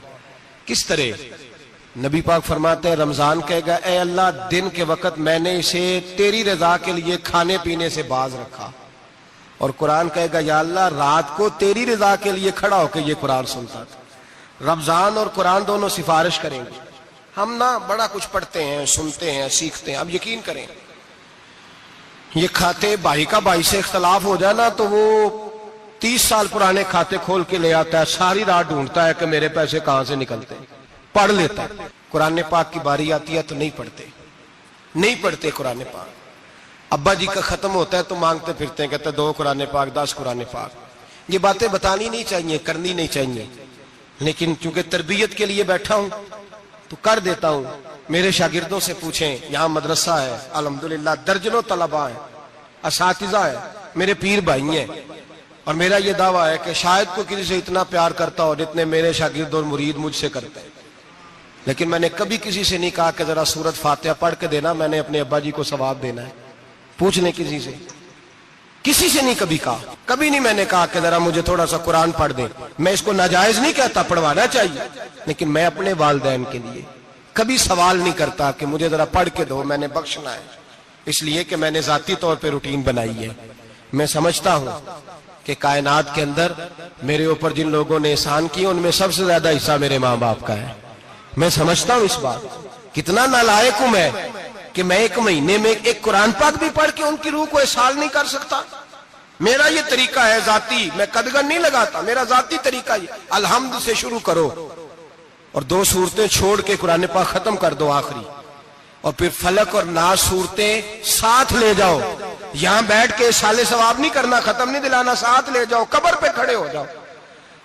کس طرح؟ نبی پاک فرماتے ہیں رمضان کہے گا اے اللہ دن کے وقت میں نے اسے تیری رضا کے لیے کھانے پینے سے باز رکھا، اور قرآن کہے گا یا اللہ رات کو تیری رضا کے لیے کھڑا ہو کے یہ قرآن سنتا تھا. رمضان اور قرآن دونوں سفارش کریں گے. ہم نا بڑا کچھ پڑھتے ہیں، سنتے ہیں، سیکھتے ہیں. اب یقین کریں یہ کھاتے بھائی کا بھائی سے اختلاف ہو جائے نا تو وہ 30 سال پرانے کھاتے کھول کے لے آتا ہے، ساری رات ڈھونڈتا ہے کہ میرے پیسے کہاں سے نکلتے ہیں، پڑھ لیتا ہے. قرآن پاک کی باری آتی ہے تو نہیں پڑھتے قرآن پاک. ابا جی کا ختم ہوتا ہے تو مانگتے پھرتے ہیں، کہتے ہیں 2 قرآن پاک 10 قرآن پاک. یہ باتیں بتانی نہیں چاہیے، کرنی نہیں چاہیے، لیکن چونکہ تربیت کے لیے بیٹھا ہوں تو کر دیتا ہوں. میرے شاگردوں سے پوچھیں، یہاں مدرسہ ہے الحمدللہ، درجنوں طلباء ہیں، اساتذہ ہیں، میرے پیر بھائی ہیں. اور میرا یہ دعویٰ ہے کہ شاید کوئی کسی سے اتنا پیار کرتا ہو جتنے میرے شاگرد اور مرید مجھ سے کرتے ہیں. لیکن میں نے کبھی کسی سے نہیں کہا کہ ذرا سورت فاتحہ پڑھ کے دینا، میں نے اپنے ابا جی کو ثواب دینا ہے. پوچھ لیں کسی سے نہیں کبھی کہا. کبھی نہیں میں نے کہا کہ ذرا مجھے تھوڑا سا قرآن پڑھ دیں. میں اس کو ناجائز نہیں کہتا، پڑھوانا چاہیے، لیکن میں اپنے والدین کے لیے کبھی سوال نہیں کرتا کہ مجھے ذرا پڑھ کے دو، میں نے بخشنا ہے. اس لیے کہ میں نے ذاتی طور پہ روٹین بنائی ہے. میں سمجھتا ہوں کہ کائنات کے اندر میرے اوپر جن لوگوں نے احسان کیے ان میں سب سے زیادہ حصہ میرے ماں باپ کا ہے. میں سمجھتا ہوں اس بات، کتنا نالائق ہوں میں کہ میں ایک مہینے میں ایک قرآن پاک بھی پڑھ کے ان کی روح کو احسال نہیں کر سکتا؟ میرا یہ طریقہ ہے ذاتی، میں قدغن نہیں لگاتا، میرا ذاتی طریقہ یہ، الحمد سے شروع کرو اور 2 سورتیں چھوڑ کے قرآن پاک ختم کر دو آخری، اور پھر فلق اور ناس صورتیں ساتھ لے جاؤ. یہاں بیٹھ کے سال ثواب نہیں کرنا، ختم نہیں دلانا، ساتھ لے جاؤ، قبر پہ کھڑے ہو جاؤ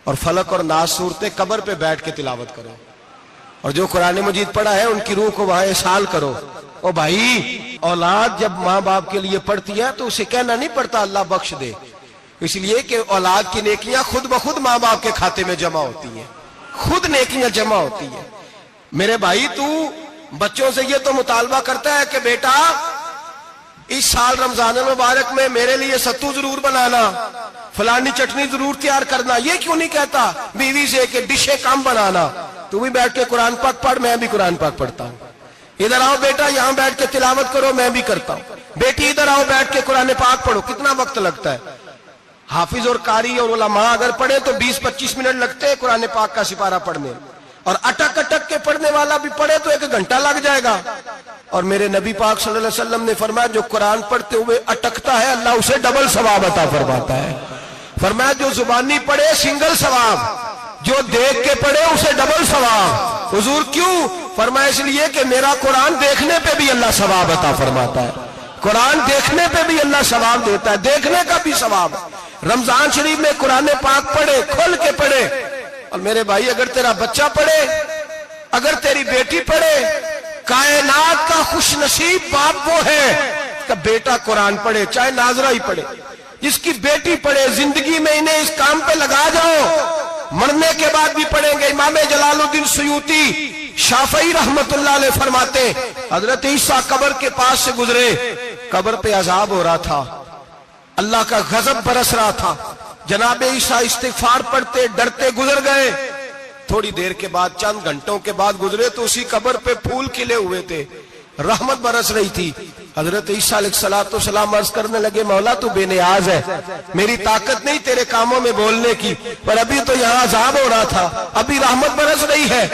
اور فلق اور ناس صورتیں قبر پہ بیٹھ کے تلاوت کرو، اور جو قرآن مجید پڑھا ہے ان کی روح کو وہاں احسال کرو. او بھائی، اولاد جب ماں باپ کے لیے پڑھتی ہے تو اسے کہنا نہیں پڑتا اللہ بخش دے، اس لیے کہ اولاد کی نیکیاں خود بخود ماں باپ کے کھاتے میں جمع ہوتی ہیں، خود نیکیاں جمع ہوتی ہیں. میرے بھائی، تو بچوں سے یہ تو مطالبہ کرتا ہے کہ بیٹا اس سال رمضان المبارک میں میرے لیے ستو ضرور بنانا، فلانی چٹنی ضرور تیار کرنا، یہ کیوں نہیں کہتا بیوی سے کہ ڈشیں کم بنانا، تو بھی بیٹھ کے قرآن پاک پڑھ، میں بھی قرآن پاک پڑھتا ہوں. ادھر آؤ بیٹا، یہاں بیٹھ کے تلاوت کرو، میں بھی کرتا ہوں. بیٹی ادھر آؤ، بیٹھ کے قرآن پاک پڑھو. کتنا وقت لگتا ہے؟ حافظ اور قاری اور علماء اگر پڑھے تو 20-25 منٹ لگتے ہیں قرآن پاک کا سپارہ پڑھنے، اور اٹک اٹک کے پڑھنے والا بھی پڑھے تو 1 گھنٹہ لگ جائے گا. اور میرے نبی پاک صلی اللہ علیہ وسلم نے فرمایا جو قرآن پڑھتے ہوئے اٹکتا ہے اللہ اسے ڈبل ثواب عطا فرماتا ہے. فرمایا جو زبانی پڑھے سنگل ثواب، جو دیکھ کے پڑھے اسے ڈبل ثواب. حضور کیوں؟ فرمایا اس لیے کہ میرا قرآن دیکھنے پہ بھی اللہ ثواب عطا فرماتا ہے، قرآن دیکھنے پہ بھی اللہ ثواب دیتا ہے، دیکھنے کا بھی ثواب. رمضان شریف میں قرآن پاک پڑھے، کھول کے پڑھے. اور میرے بھائی، اگر تیرا بچہ پڑھے، اگر تیری بیٹی پڑھے، کائنات کا خوش نصیب باپ وہ ہے کہ بیٹا قرآن پڑھے، چاہے ناظرہ ہی پڑھے. جس کی بیٹی پڑھے، زندگی میں انہیں اس کام پہ لگا جاؤ، مرنے کے بعد بھی پڑھیں گے. امام جلال الدین سیوطی شافعی رحمت اللہ علیہ فرماتے حضرت عیسیٰ قبر کے پاس سے گزرے، قبر پہ عذاب ہو رہا تھا، اللہ کا غضب برس رہا تھا. جناب عیسیٰ استغفار پڑھتے ڈرتے گزر گئے. تھوڑی دیر کے بعد، چند گھنٹوں کے بعد گزرے تو اسی قبر پہ پھول کھلے ہوئے تھے، رحمت برس رہی تھی. حضرت عیسیٰ علیہ السلام عرض کرنے لگے مولا تو بے نیاز ہے، میری طاقت نہیں تیرے کاموں میں بولنے کی، پر ابھی تو یہاں عذاب ہو رہا تھا، ابھی رحمت برس رہی ہے.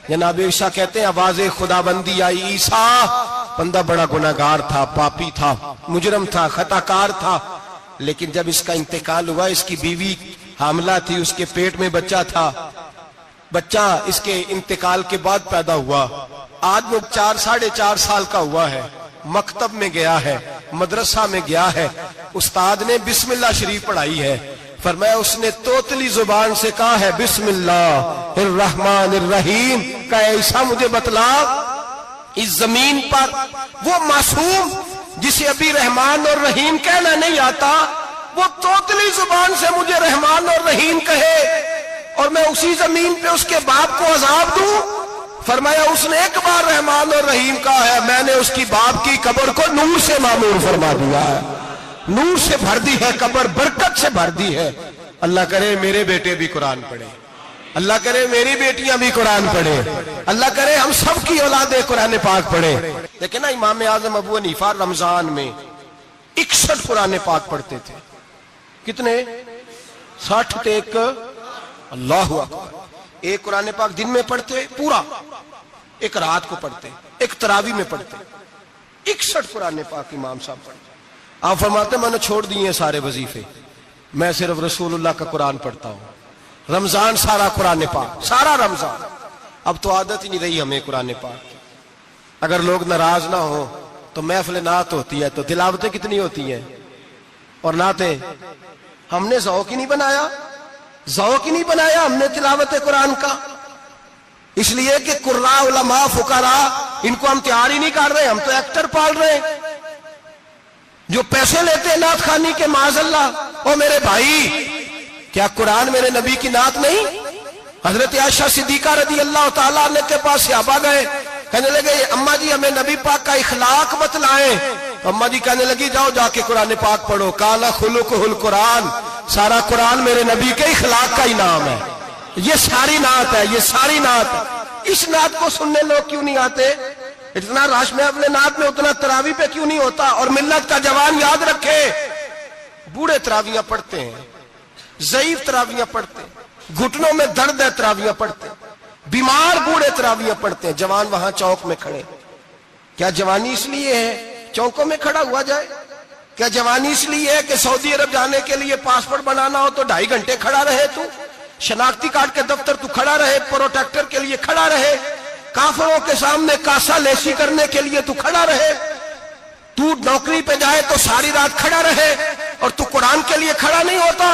جناب عیسیٰ کہتے ہیں آواز خدا بندی آئی، عیسیٰ بندہ بڑا گناہگار تھا، پاپی تھا، مجرم تھا، خطا کار تھا، لیکن جب اس کا انتقال ہوا، اس کی بیوی حاملہ تھی، اس کے پیٹ میں بچہ تھا، بچہ اس کے انتقال کے بعد پیدا ہوا. آج وہ 4-4.5 سال کا ہوا ہے، مکتب میں گیا ہے، مدرسہ میں گیا ہے، استاد نے بسم اللہ شریف پڑھائی ہے. فرمایا اس نے توتلی زبان سے کہا ہے بسم اللہ الرحمن الرحیم. کہ ایسا مجھے بتلا اس زمین پر وہ معصوم جسے ابھی رحمان اور رحیم کہنا نہیں آتا، وہ توتلی زبان سے مجھے رحمان اور رحیم کہے اور میں اسی زمین پہ اس کے باپ کو عذاب دوں. فرمایا اس نے ایک بار رحمان اور رحیم کہا ہے، میں نے اس کی باپ کی قبر کو نور سے معمور فرما دیا ہے، نور سے بھر دی ہے قبر، برکت سے بھر دی ہے. اللہ کرے میرے بیٹے بھی قرآن پڑھے، اللہ کرے میری بیٹیاں بھی قرآن پڑھے، اللہ کرے ہم سب کی اولادیں قرآن پاک پڑھے. لیکن نا امام اعظم ابو حنیفہ رمضان میں 61 قرآن پاک پڑھتے تھے. کتنے؟ 60 تے 1، اللہ اکبر. ایک قرآن پاک دن میں پڑھتے پورا، ایک رات کو پڑھتے، ایک تراویح میں پڑھتے. 61 قرآن پاک امام صاحب پڑھتے. آپ فرماتے میں نے چھوڑ دیے ہیں سارے وظیفے، میں صرف رسول اللہ کا قرآن پڑھتا ہوں. رمضان سارا قرآن پاک، سارا رمضان. اب تو عادت ہی نہیں رہی ہمیں قرآن پاک کی. اگر لوگ ناراض نہ ہو تو محفل نعت ہوتی ہے تو تلاوتیں کتنی ہوتی ہیں، اور نعتیں ہم نے ذوق ہی نہیں بنایا، ذوق ہی نہیں بنایا ہم نے تلاوت قرآن کا. اس لیے کہ قراء علماء فقراء ان کو ہم تیار ہی نہیں کر رہے، ہم تو ایکٹر پال رہے ہیں جو پیسے لیتے ہیں نعت خوانی کے. معاذ اللہ. او میرے بھائی، کیا قرآن میرے نبی کی نعت نہیں؟ حضرت عائشہ صدیقہ رضی اللہ تعالیٰ عنہ کے پاس صحابہ گئے، کہنے لگے اماں جی ہمیں نبی پاک کا اخلاق بتلائیں. اماں جی کہنے لگی جاؤ جا کے قرآن پاک پڑھو. کان خلقہ القرآن، سارا قرآن میرے نبی کے اخلاق کا ہی نام ہے. یہ ساری نعت ہے، یہ ساری نعت ہے. اس نعت کو سننے لوگ کیوں نہیں آتے؟ اتنا راش میں اپنے نعت میں اتنا تراویح پہ کیوں نہیں ہوتا؟ اور ملت کا جوان یاد رکھے، بوڑھے تراویحاں پڑھتے ہیں، ضعیف تراویحاں پڑھتے ہیں، گھٹنوں میں درد ہے تراویحاں پڑھتے ہیں، بیمار بوڑھے تراویحاں پڑھتے ہیں، جوان وہاں چوک میں کھڑے. کیا جوانی اس لیے ہے چوکوں میں کھڑا ہوا جائے؟ کیا جوانی اس لیے ہے کہ سعودی عرب جانے کے لیے پاسپورٹ بنانا ہو تو 2.5 گھنٹے کھڑا رہے تو؟ شناختی کارڈ کے دفتر تو کھڑا رہے، پروٹیکٹر کے لیے کھڑا رہے، کافروں کے سامنے کاسا لیسی کرنے کے لیے تو کھڑا رہے، تو نوکری پہ جائے تو ساری رات کھڑا رہے، اور تو قرآن کے لیے کھڑا نہیں ہوتا؟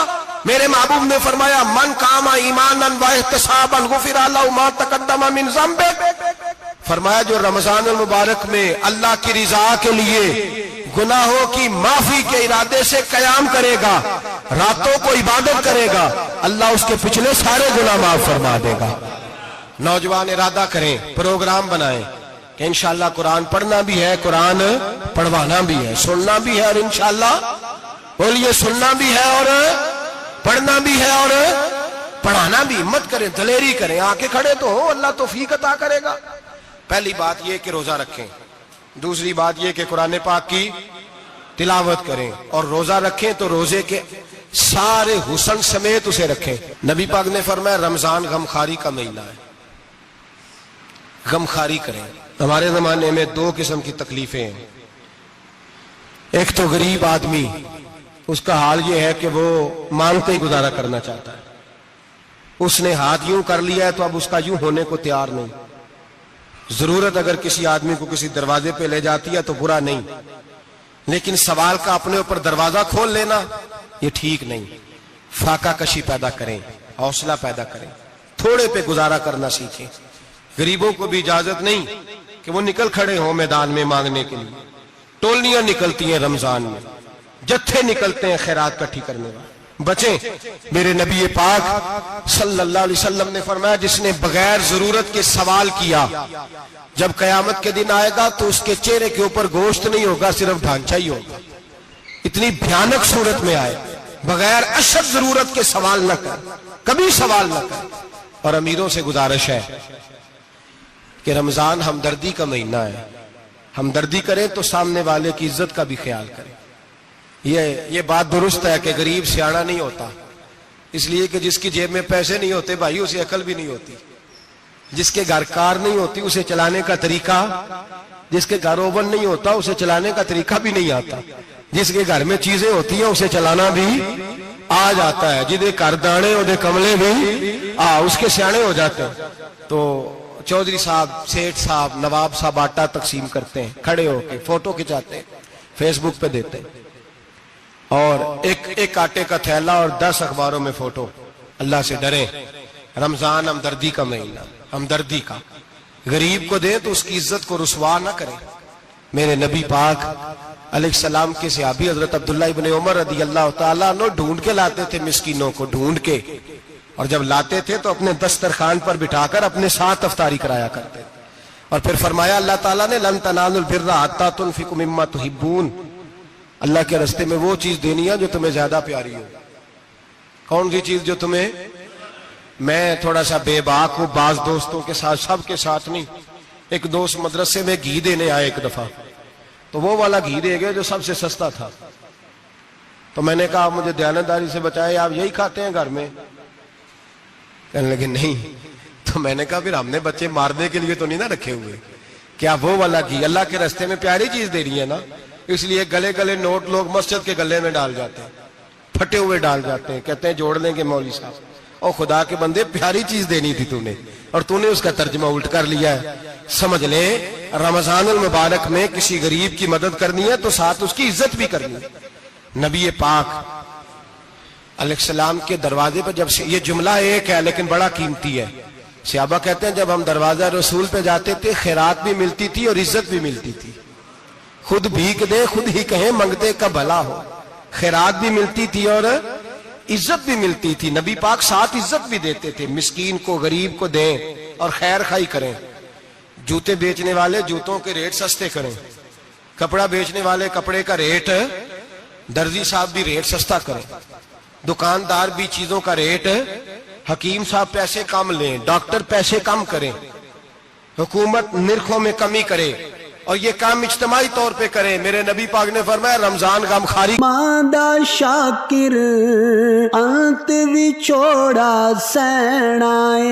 میرے محبوب نے فرمایا من قام ایمانا واحتسابا غفر له ما تقدم من ذنبه، فرمایا جو رمضان المبارک میں اللہ کی رضا کے لیے گناہوں کی معافی کے ارادے سے قیام کرے گا، راتوں کو عبادت کرے گا، اللہ اس کے پچھلے سارے گناہ معاف فرما دے گا۔ نوجوان ارادہ کریں، پروگرام بنائیں کہ انشاءاللہ قرآن پڑھنا بھی ہے، قرآن پڑھوانا بھی ہے، سننا بھی ہے، اور انشاءاللہ بولیے سننا بھی ہے اور پڑھنا بھی ہے اور پڑھانا بھی۔ ہمت کریں، دلیری کریں، آ کے کھڑے تو ہو، اللہ توفیق عطا کرے گا۔ پہلی بات یہ کہ روزہ رکھیں، دوسری بات یہ کہ قرآن پاک کی تلاوت کریں، اور روزہ رکھیں تو روزے کے سارے حسن سمیت اسے رکھیں۔ نبی پاک نے فرمایا رمضان غمخواری کا مہینہ ہے، غمخواری کریں۔ ہمارے زمانے میں 2 قسم کی تکلیفیں ہیں، ایک تو غریب آدمی، اس کا حال یہ ہے کہ وہ مانگتے ہی گزارا کرنا چاہتا ہے، اس نے ہاتھ یوں کر لیا ہے تو اب اس کا یوں ہونے کو تیار نہیں۔ ضرورت اگر کسی آدمی کو کسی دروازے پہ لے جاتی ہے تو برا نہیں، لیکن سوال کا اپنے اوپر دروازہ کھول لینا یہ ٹھیک نہیں۔ فاقہ کشی پیدا کریں، حوصلہ پیدا کریں، تھوڑے پہ گزارا کرنا سیکھیں۔ غریبوں کو بھی اجازت نہیں کہ وہ نکل کھڑے ہوں میدان میں مانگنے کے لیے، ٹولیاں نکلتی ہیں رمضان میں، جتھے نکلتے ہیں خیرات کٹھی کرنے والے، بچیں۔ میرے نبی پاک صلی اللہ علیہ وسلم نے فرمایا جس نے بغیر ضرورت کے سوال کیا، جب قیامت کے دن آئے گا تو اس کے چہرے کے اوپر گوشت نہیں ہوگا، صرف ڈھانچہ ہی ہوگا۔ اتنی بھیانک صورت میں آئے، بغیر اشد ضرورت کے سوال نہ کر، کبھی سوال نہ کر۔ اور امیروں سے گزارش ہے کہ رمضان ہمدردی کا مہینہ ہے، ہمدردی کریں تو سامنے والے کی عزت کا بھی خیال کریں۔ یہ بات درست ہے کہ غریب سیاڑا نہیں ہوتا، اس لیے کہ جس کی جیب میں پیسے نہیں ہوتے بھائی اسے عقل بھی نہیں ہوتی، جس کے گھر کار نہیں ہوتی اسے چلانے کا طریقہ، جس کے گھر اوون نہیں ہوتا اسے چلانے کا طریقہ بھی نہیں آتا، جس کے گھر میں چیزیں ہوتی ہیں اسے چلانا بھی آ جاتا ہے، جدے کر دانے اودے کملے بھی اس کے سیانے ہو جاتے ہیں۔ تو چودھری صاحب، سیٹھ صاحب، نواب صاحب آٹا تقسیم کرتے ہیں، کھڑے ہو کے فوٹو کھچاتے ہیں، فیس بک پہ دیتے ہیں، اور ایک آٹے کا تھیلا اور 10 اخباروں میں فوٹو۔ اللہ سے ڈریں، رمضان ہمدردی کا مہینہ، ہمدردی کا۔ غریب کو دیں تو اس کی عزت کو رسوا نہ کریں۔ میرے نبی پاک علیہ السلام کے صحابی حضرت عبداللہ ابن عمر رضی اللہ تعالیٰ عنہ ڈھونڈ کے لاتے تھے مسکینوں کو، ڈھونڈ کے، اور جب لاتے تھے تو اپنے دسترخوان پر بٹھا کر اپنے ساتھ افطاری کرایا کرتے تھے، اور پھر فرمایا اللہ تعالیٰ نے لن تنالوا البر حتی تنفقوا مما تحبون، اللہ کے راستے میں وہ چیز دینی ہے جو تمہیں زیادہ پیاری ہو۔ کون سی چیز جو تمہیں؟ میں تھوڑا سا بے باک ہوں، بعض دوستوں کے ساتھ، سب کے ساتھ نہیں۔ ایک دوست مدرسے میں گھی دینے آئے ایک دفعہ، تو وہ والا گھی دے گئے جو سب سے سستا تھا، تو میں نے کہا مجھے دیانتداری سے بچائے، آپ یہی کھاتے ہیں گھر میں؟ کہنے لگے نہیں۔ تو میں نے کہا پھر ہم نے بچے مارنے کے لیے تو نہیں نہ رکھے ہوئے، کیا وہ والا گھی اللہ کے راستے میں پیاری چیز دے رہی ہے نا، اس لیے گلے گلے نوٹ لوگ مسجد کے گلے میں ڈال جاتے ہیں، پھٹے ہوئے ڈال جاتے ہیں، کہتے ہیں جوڑ لیں گے مولوی صاحب۔ اور خدا کے بندے پیاری چیز دینی تھی تو نے، اور تو نے اس کا ترجمہ الٹ کر لیا ہے۔ سمجھ لیں رمضان المبارک میں کسی غریب کی مدد کرنی ہے تو ساتھ اس کی عزت بھی کرنی ہے۔ نبی پاک علیہ السلام کے دروازے پر جب یہ جملہ ایک ہے لیکن بڑا قیمتی ہے، صحابہ کہتے ہیں جب ہم دروازہ رسول پہ جاتے تھے خیرات بھی ملتی تھی اور عزت بھی ملتی تھی۔ خود بھیک دے خود ہی کہیں منگتے کا بھلا ہو، خیرات بھی ملتی تھی اور عزت بھی ملتی تھی۔ نبی پاک ساتھ عزت بھی دیتے تھے، مسکین کو غریب کو دیں اور خیر خائی کریں۔ جوتے بیچنے والے جوتوں کے ریٹ سستے کریں، کپڑا بیچنے والے کپڑے کا ریٹ، درزی صاحب بھی ریٹ سستا کریں، دکاندار بھی چیزوں کا ریٹ، حکیم صاحب پیسے کم لیں، ڈاکٹر پیسے کم کریں، حکومت نرخوں میں کمی کرے، اور یہ کام اجتماعی طور پہ کریں۔ میرے نبی پاک نے فرمایا رمضان غمخواری ماندہ شاکر انت وچوڑا سینائے،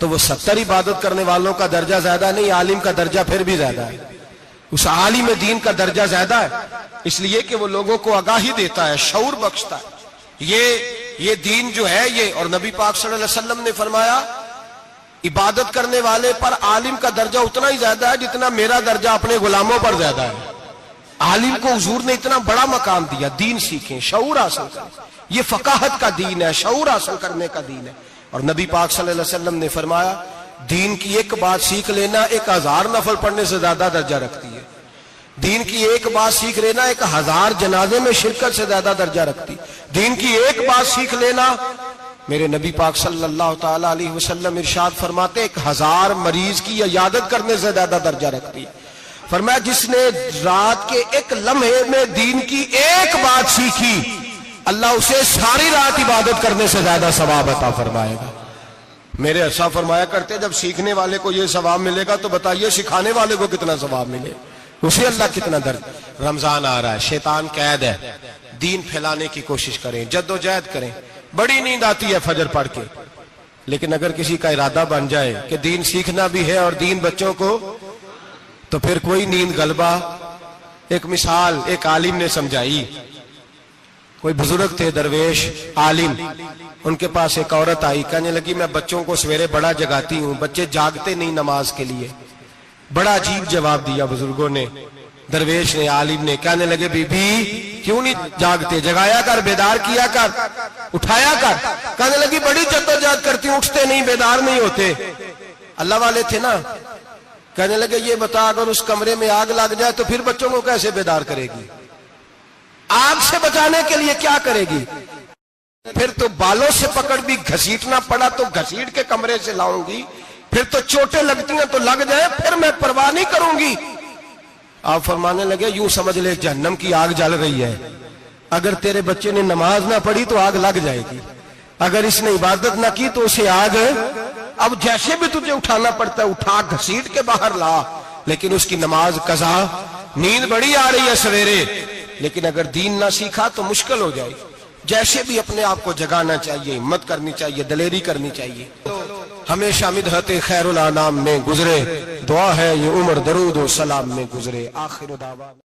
تو وہ 70 عبادت کرنے والوں کا درجہ زیادہ نہیں، عالم کا درجہ پھر بھی زیادہ ہے، اس عالم دین کا درجہ زیادہ ہے، اس لیے کہ وہ لوگوں کو آگاہی دیتا ہے، شعور بخشتا ہے۔ یہ دین جو ہے یہ، اور نبی پاک صلی اللہ علیہ وسلم نے فرمایا عبادت کرنے والے پر عالم کا درجہ اتنا ہی زیادہ ہے جتنا میرا درجہ اپنے غلاموں پر زیادہ ہے۔ عالم کو حضور نے اتنا بڑا مقام دیا، دین سیکھیں، شعور حاصل کریں، یہ فقاہت کا دین ہے، شعور حاصل کرنے کا دین ہے۔ اور نبی پاک صلی اللہ علیہ وسلم نے فرمایا دین کی ایک بات سیکھ لینا 1000 نفل پڑھنے سے زیادہ درجہ رکھتی ہے، دین کی ایک بات سیکھ لینا 1000 جنازے میں شرکت سے زیادہ درجہ رکھتی، دین کی ایک بات سیکھ لینا، میرے نبی پاک صلی اللہ تعالی علیہ وسلم ارشاد فرماتے 1000 مریض کی عیادت کرنے سے زیادہ درجہ رکھتی ہے۔ فرمایا جس نے رات کے ایک لمحے میں دین کی ایک بات سیکھی، اللہ اسے ساری رات عبادت کرنے سے زیادہ ثواب عطا فرمائے گا۔ میرے اسا فرمایا کرتے جب سیکھنے والے کو یہ ثواب ملے گا تو بتائیے سکھانے والے کو کتنا ثواب ملے، اسے اللہ کتنا درد۔ رمضان آ رہا ہے، شیطان قید ہے، دین پھیلانے کی کوشش کریں، جد و جہد کریں۔ بڑی نیند آتی ہے فجر پڑھ کے، لیکن اگر کسی کا ارادہ بن جائے کہ دین سیکھنا بھی ہے اور دین بچوں کو، تو پھر کوئی نیند غلبہ۔ ایک مثال ایک عالم نے سمجھائی، کوئی بزرگ تھے درویش عالم، ان کے پاس ایک عورت آئی، کہنے لگی میں بچوں کو سویرے بڑا جگاتی ہوں، بچے جاگتے نہیں نماز کے لیے۔ بڑا عجیب جواب دیا بزرگوں نے، درویش نے، عالم نے، کہنے لگے بی بی کیوں نہیں جاگتے، جگایا کر، بیدار کیا کر، اٹھایا کر۔ کہنے لگی بڑی جدوجہد کرتی ہوں، اٹھتے نہیں، بیدار نہیں ہوتے۔ اللہ والے تھے نا۔ کہنے لگے یہ بتا اگر اس کمرے میں آگ لگ جائے تو پھر بچوں کو کیسے بیدار کرے گی، آگ سے بچانے کے لیے کیا کرے گی؟ پھر تو بالوں سے پکڑ بھی گھسیٹنا پڑا تو گھسیٹ کے کمرے سے لاؤں گی، پھر تو چوٹیں لگتی ہیں تو لگ جائے، پھر میں پرواہ نہیں کروں گی۔ آپ فرمانے لگے یوں سمجھ لے جہنم کی آگ جل رہی ہے، اگر تیرے بچے نے نماز نہ پڑھی تو آگ لگ جائے گی، اگر اس نے عبادت نہ کی تو اسے آگ، اب جیسے بھی تجھے اٹھانا پڑتا ہے اٹھا گھسیٹ کے باہر لا، لیکن اس کی نماز قضا۔ نیند بڑی آ رہی ہے سویرے، لیکن اگر دین نہ سیکھا تو مشکل ہو جائے۔ جیسے بھی اپنے آپ کو جگانا چاہیے، ہمت کرنی چاہیے، دلیری کرنی چاہیے۔ ہمیشہ مدحت خیر الانام میں گزرے، دعا ہے یہ عمر درود و سلام میں گزرے۔ آخر دعوانا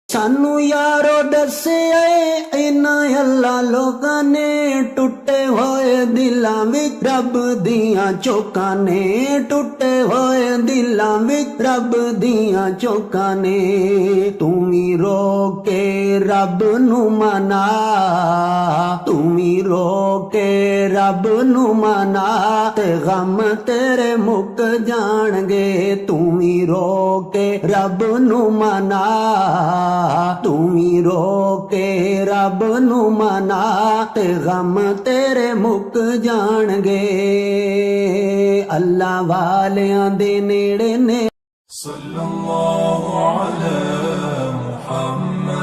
سانو یارو دسے انہاں اللہ لوکاں نے ٹوٹے ہوئے دلاں وچ رب دیاں چوکاں نے، ٹوٹے ہوئے دلاں وچ رب دیاں چوکاں نے۔ توں وی رو کے رب نو منا، توں وی رو کے رب نو منا، تے غم تیرے مک جان گے۔ توں وی رو کے رب نو منا، توں وی رو کے رب نو منا، تے غم تیرے مک جان گے۔ اللہ والیاں دے نیڑے نے صلی اللہ علی محمد